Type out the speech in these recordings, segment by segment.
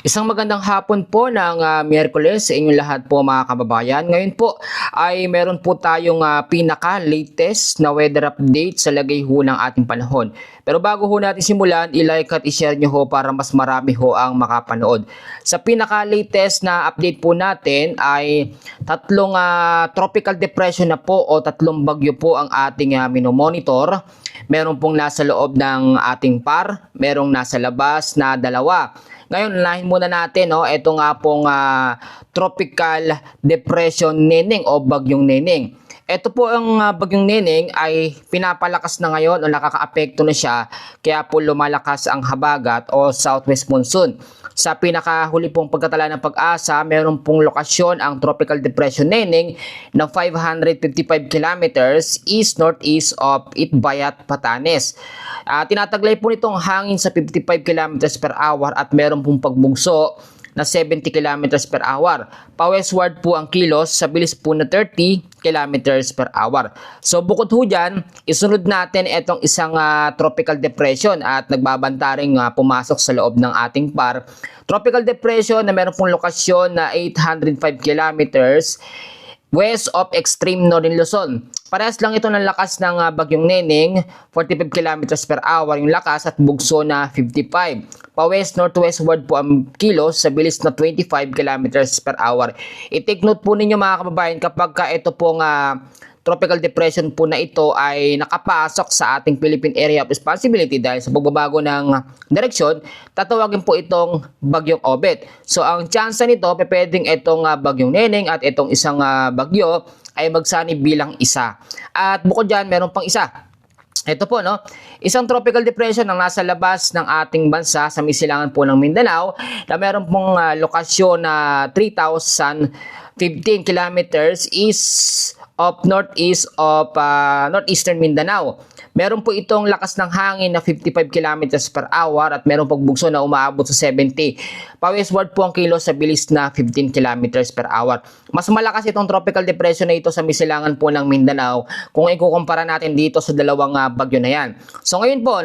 Isang magandang hapon po ng Miyerkules sa inyong lahat po mga kababayan. Ngayon po ay meron po tayong pinaka-latest na weather update sa lagay ho ng ating panahon. Pero bago ho natin simulan, i-like at i-share nyo ho para mas marami ho ang makapanood. Sa pinaka-latest na update po natin ay tatlong tropical depression na po o tatlong bagyo po ang ating minomonitor. Meron pong nasa loob ng ating par, merong nasa labas na dalawa. Ngayon, unahin muna natin, ito nga pong tropical depression Neneng o bagyong Neneng. Ito po ang bagyong Neneng ay pinapalakas na ngayon o nakakaapekto na siya kaya po lumalakas ang habagat o southwest monsoon. Sa pinakahuli pong pagkatala ng Pag-asa, meron pong lokasyon ang Tropical Depression Neneng na 555 kilometers east-northeast of Itbayat, Batanes. Tinataglay po nitong hangin sa 55 kilometers per hour at meron pong pagbugso na 70 kilometers per hour. Pa-westward po ang kilos sa bilis po na 30 kilometers per hour. So bukod ho dyan, isunod natin itong isang tropical depression at nagbabanta rin pumasok sa loob ng ating par. Tropical depression na meron pong lokasyon na 805 kilometers west of extreme northern Luzon. Parehas lang ito ng lakas ng bagyong Neneng, 45 kilometers per hour yung lakas at bugso na 55. Pa-west-northwestward po ang kilos sa bilis na 25 kilometers per hour. I-take note po ninyo mga kababayan kapag ito pong tropical depression po na ito ay nakapasok sa ating Philippine Area of Responsibility dahil sa pagbabago ng direksyon, tatawagin po itong bagyong Obet. So ang chance nito, pwedeng itong bagyong Neneng at itong isang bagyo ay magsanib bilang isa. At bukod dyan, meron pang isa. Ito po, isang tropical depression ang nasa labas ng ating bansa sa misilangan po ng Mindanao na meron pong lokasyon na 3,015 kilometers east of northeast of northeastern Mindanao. Meron po itong lakas ng hangin na 55 kilometers per hour at meron pagbugso na umaabot sa 70. Pa-westward po ang kilos sa bilis na 15 kilometers per hour. Mas malakas itong tropical depression na ito sa misilangan po ng Mindanao kung ikukumpara natin dito sa dalawang bagyo na yan. So ngayon po,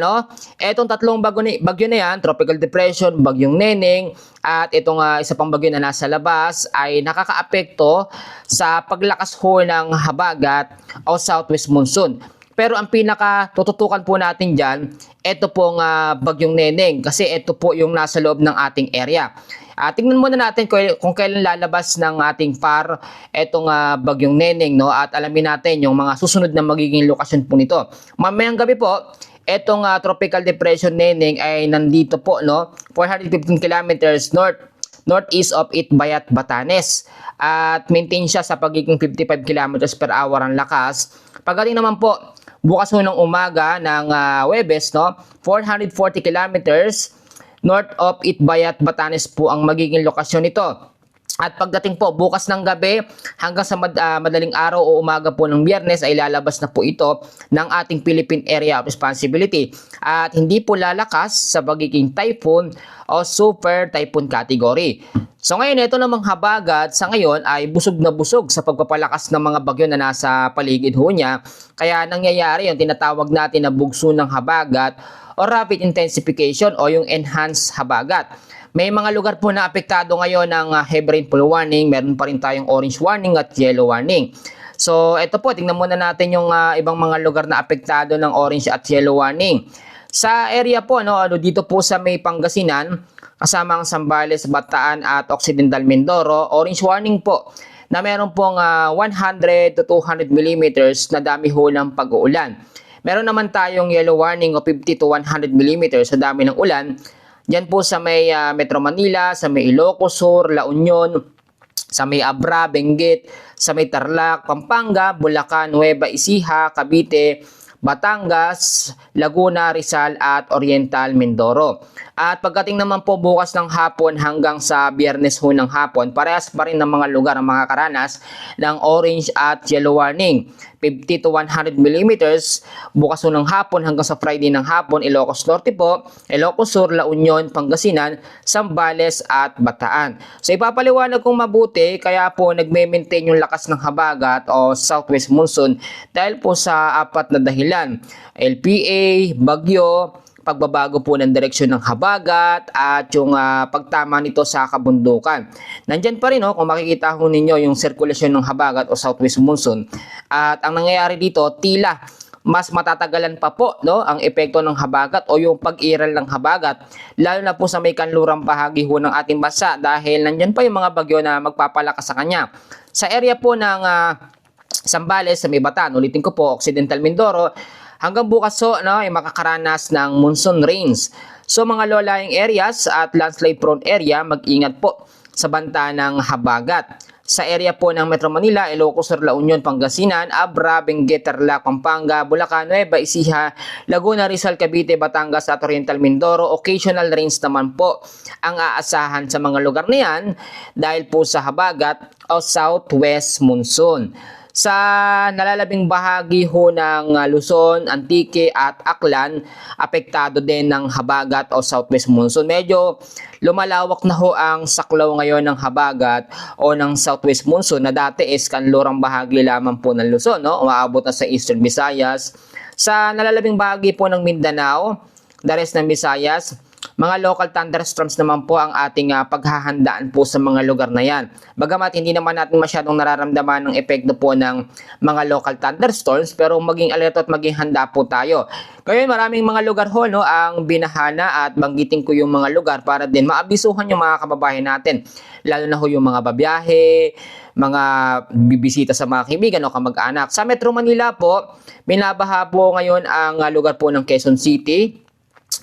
etong tatlong bagyo na yan, tropical depression, bagyong Neneng, at itong isa pang bagyo na nasa labas ay nakakaapekto sa paglakas ho ng habagat o southwest monsoon. Pero ang pinaka-tututukan po natin dyan, ito pong bagyong Neneng kasi ito po yung nasa loob ng ating area. Tingnan muna natin kung kailan lalabas ng ating par itong bagyong Neneng, at alamin natin yung mga susunod na magiging lokasyon po nito. Mamayang gabi po, itong tropical depression Neneng ay nandito po, 415 kilometers northeast of Itbayat, Batanes. At maintain siya sa pagiging 55 kilometers per hour ang lakas. Pagdating naman po, bukas mo ng umaga ng Huwebes, 440 kilometers north of Itbayat, Batanes po ang magiging lokasyon nito. At pagdating po bukas ng gabi hanggang sa madaling araw o umaga po ng Biyernes ay lalabas na po ito ng ating Philippine Area of Responsibility. At hindi po lalakas sa pagiging typhoon o super typhoon category. So ngayon, ito namang habagat sa ngayon ay busog na busog sa pagpapalakas ng mga bagyo na nasa paligid ho niya. Kaya nangyayari yung tinatawag natin na bugso ng habagat o rapid intensification o yung enhanced habagat. May mga lugar po na apektado ngayon ng heavy rainfall warning, meron pa rin tayong orange warning at yellow warning. So ito po, tingnan muna natin yung ibang mga lugar na apektado ng orange at yellow warning. Sa area po, dito po sa may Pangasinan, kasama ang Zambales, Bataan at Occidental Mindoro, orange warning po na meron pong 100 to 200 millimeters na dami ho ng pag-uulan. Meron naman tayong yellow warning o 50 to 100 millimeters sa dami ng ulan. Diyan po sa may Metro Manila, sa may Ilocos Sur, La Union, sa may Abra, Benguet, sa may Tarlac, Pampanga, Bulacan, Nueva Ecija, Cavite, Batangas, Laguna, Rizal at Oriental Mindoro. At pagdating naman po bukas ng hapon hanggang sa Biyernes ho ng hapon, parehas pa rin ng mga lugar ang makakaranas ng orange at yellow warning. 50 to 100 millimeters bukas ho ng hapon hanggang sa Friday ng hapon, Ilocos Norte po, Ilocos Sur, La Union, Pangasinan, Zambales at Bataan. So ipapaliwanag kong mabuti kaya po nagme-maintain yung lakas ng habagat o southwest monsoon dahil po sa apat na dahilan: LPA, bagyo, pagbabago po ng direksyon ng habagat at yung pagtama nito sa kabundukan. Nandyan pa rin kung makikita ho ninyo yung sirkulasyon ng habagat o southwest monsoon. At ang nangyayari dito, tila mas matatagalan pa po ang epekto ng habagat o yung pag-iral ng habagat, lalo na po sa may kanlurang bahagi ho ng ating bansa dahil nandyan pa yung mga bagyo na magpapalakas sa kanya. Sa area po ng Zambales sa may Bataan, ulitin ko po, Occidental Mindoro, hanggang bukas ay makakaranas ng monsoon rains. So mga low-lying areas at landslide prone area, mag-ingat po sa banta ng habagat. Sa area po ng Metro Manila, Ilocos Sur, La Union, Pangasinan, Abra, Benguet, Tarlac, Pampanga, Bulacan, Nueva Ecija, Laguna, Rizal, Cavite, Batangas at Oriental Mindoro, occasional rains naman po ang aasahan sa mga lugar na yan dahil po sa habagat o southwest monsoon. Sa nalalabing bahagi ho ng Luzon, Antique at Aklan, apektado din ng habagat o southwest monsoon. Medyo lumalawak na ho ang saklaw ngayon ng habagat o ng southwest monsoon na dati is kanlurang bahagi lamang po ng Luzon, umaabot na sa Eastern Visayas. Sa nalalabing bahagi po ng Mindanao, the rest ng Visayas, mga local thunderstorms naman po ang ating paghahandaan po sa mga lugar na yan. Bagamat hindi naman natin masyadong nararamdaman ng epekto po ng mga local thunderstorms, pero maging alerto at maging handa po tayo. Ngayon maraming mga lugar ho ang binahana at banggitin ko yung mga lugar para din maabisuhan yung mga kababayan natin. Lalo na ho yung mga babiyahe, mga bibisita sa mga kaibigan o kamag-anak. Sa Metro Manila po, binabaha po ngayon ang lugar po ng Quezon City,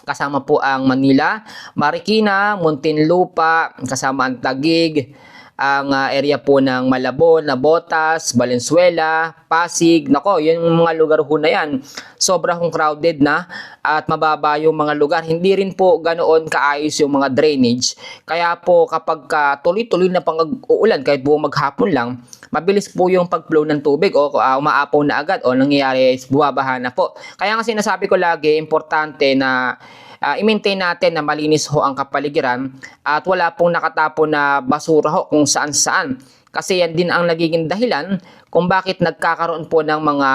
kasama po ang Manila, Marikina, Muntinlupa, kasama ang Taguig, ang area po ng Malabon, Nabotas, Valenzuela, Pasig. Nako, yun yung mga lugar ho na yan. Sobrang crowded na at mababa yung mga lugar. Hindi rin po ganoon kaayos yung mga drainage. Kaya po kapag tuloy-tuloy na pang-uulan, kahit buong maghapon lang, mabilis po yung pag-flow ng tubig o umaapaw na agad o nangyayari is buwabaha na po. Kaya nga sinasabi ko lagi, importante na i-maintain natin na malinis ho ang kapaligiran at wala pong nakatapon na basura ho kung saan-saan. Kasi yan din ang nagiging dahilan kung bakit nagkakaroon po ng mga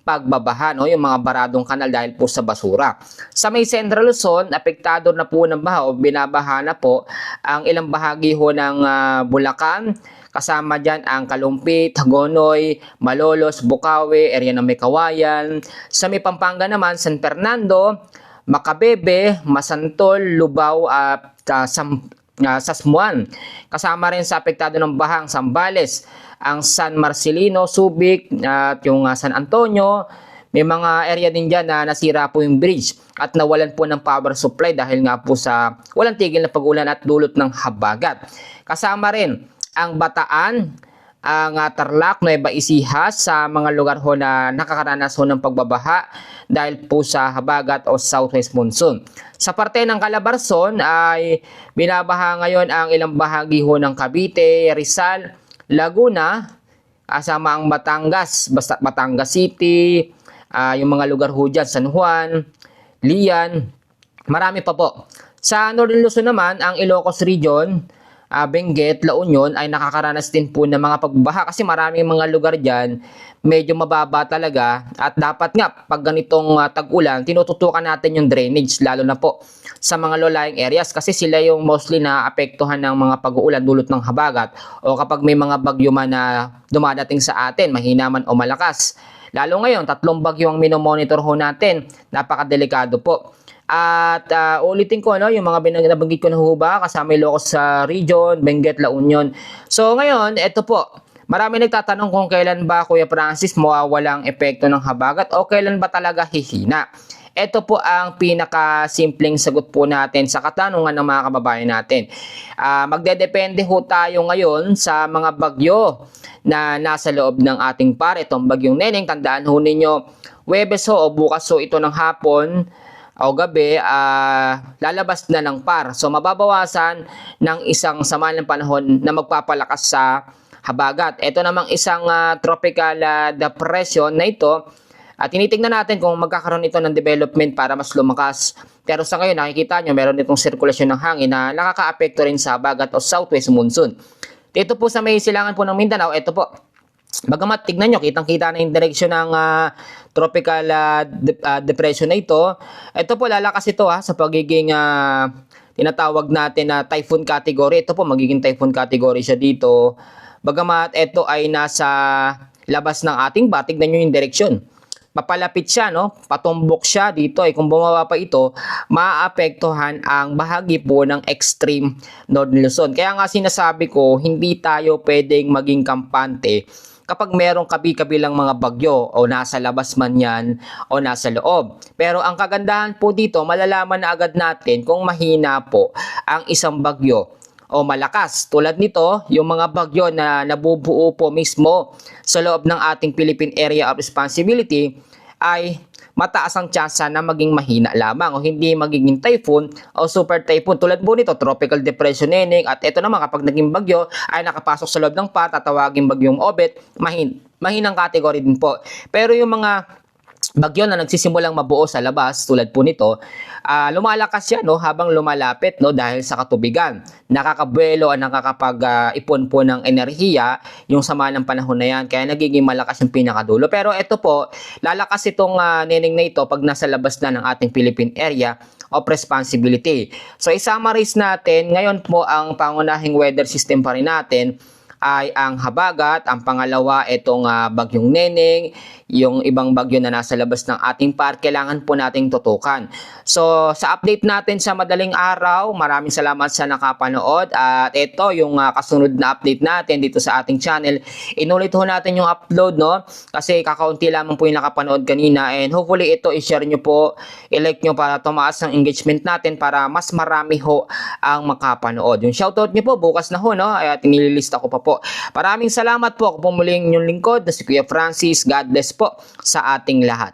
pagbabaha, yung mga baradong kanal dahil po sa basura. Sa may Central Luzon, apektado na po ng baha o binabaha na po ang ilang bahagi ho ng Bulacan. Kasama dyan ang Kalumpit, Hagonoy, Malolos, Bukawi, area ng Mekawayan. Sa may Pampanga naman, San Fernando, Macabebe, Masantol, Lubao at Sasmuan. Kasama rin sa apektado ng bahang Zambales, ang San Marcelino, Subic at yung San Antonio. May mga area din dyan na nasira po yung bridge at nawalan po ng power supply dahil nga po sa walang tigil na pag-ulan at dulot ng habagat. Kasama rin ang Bataan, ang Tarlac, Nueva Ecija sa mga lugar ho na nakakaranas ho ng pagbabaha dahil po sa habagat o southwest monsoon. Sa parte ng Calabarzon ay binabaha ngayon ang ilang bahagi ho ng Cavite, Rizal, Laguna, kasama ang Batangas, Batangas City, yung mga lugar ho dyan, San Juan, Lian, marami pa po. Sa Northern Luzon naman, ang Ilocos Region, Benguet, La Union ay nakakaranas din po ng mga pagbaha kasi maraming mga lugar dyan medyo mababa talaga at dapat nga pag ganitong tag-ulan tinututukan natin yung drainage lalo na po sa mga low-lying areas kasi sila yung mostly na apektuhan ng mga pag-uulan dulot ng habagat o kapag may mga bagyo man na dumadating sa atin, mahina man o malakas. Lalo ngayon, 3 bagyo ang minomonitor ho natin, napakadelikado po. At ulitin ko yung mga binabanggit ko na huba kasama Ilocos sa region, Benguet, La Union. So ngayon, ito po. Marami nagtatanong kung kailan ba Kuya Francis mawawalang epekto ng habagat o kailan ba talaga hihina. Ito po ang pinakasimpleng sagot po natin sa katanungan ng mga kababayan natin. Magdedepende ho tayo ngayon sa mga bagyo na nasa loob ng ating par. Itong bagyong Neneng, tandaan ho ninyo, Huwebes ho o bukas ho ito ng hapon o gabi, lalabas na ng par. So, mababawasan ng isang sama ng panahon na magpapalakas sa habagat. Ito namang isang tropical depression na ito, tinitingnan natin kung magkakaroon ito ng development para mas lumakas. Pero sa ngayon, nakikita nyo, meron itong sirkulasyon ng hangin na nakaka-apekto rin sa habagat o southwest monsoon. Dito po sa may silangan po ng Mindanao, ito po, Bagamat tignan nyo, kitang-kita na yung direksyon ng tropical depression na ito. Ito po, lalakas ito sa pagiging tinatawag natin na typhoon category. Ito po, magiging typhoon category siya dito. Bagamat ito ay nasa labas ng ating bar, tignan nyo yung direksyon. Papalapit siya, no? Patumbok siya dito. Kung bumaba pa ito, maaapektuhan ang bahagi po ng extreme Northern Luzon. Kaya nga sinasabi ko, hindi tayo pwedeng maging kampante kapag merong kabi-kabilang mga bagyo o nasa labas man yan o nasa loob. Pero ang kagandahan po dito, malalaman na agad natin kung mahina po ang isang bagyo o malakas. Tulad nito, yung mga bagyo na nabubuo po mismo sa loob ng ating Philippine Area of Responsibility ay mataas ang tsansa na maging mahina lamang o hindi magiging typhoon o super typhoon. Tulad po nito, tropical depression Neneng, at ito naman kapag naging bagyo ay nakapasok sa loob ng PAT, tatawagin bagyong Obet, mahinang category din po. Pero yung mga bagyo na nagsisimulang mabuo sa labas tulad po nito, lumalakas yan habang lumalapit dahil sa katubigan. Nakakabuelo at nakakapag-ipon po ng enerhiya yung sama ng panahon na yan, kaya nagiging malakas yung pinakadulo. Pero ito po, lalakas itong Neneng na ito pag nasa labas na ng ating Philippine Area of Responsibility. So i-summarize natin, ngayon po ang pangunahing weather system pa rin natin ay ang habagat, ang pangalawa itong bagyong Neneng, yung ibang bagyo na nasa labas ng ating par, kailangan po nating tutukan. So sa update natin sa madaling araw, maraming salamat sa nakapanood, at ito yung kasunod na update natin dito sa ating channel. Inulit ho natin yung upload kasi kakaunti lamang po yung nakapanood kanina, and hopefully ito i-share nyo po, i-like nyo para tumaas ang engagement natin para mas marami ho ang makapanood. Yung shoutout nyo po bukas na ho, at nililista ko pa po. Maraming salamat po. Ako po muling inyong lingkod na si Kuya Francis. God bless po sa ating lahat.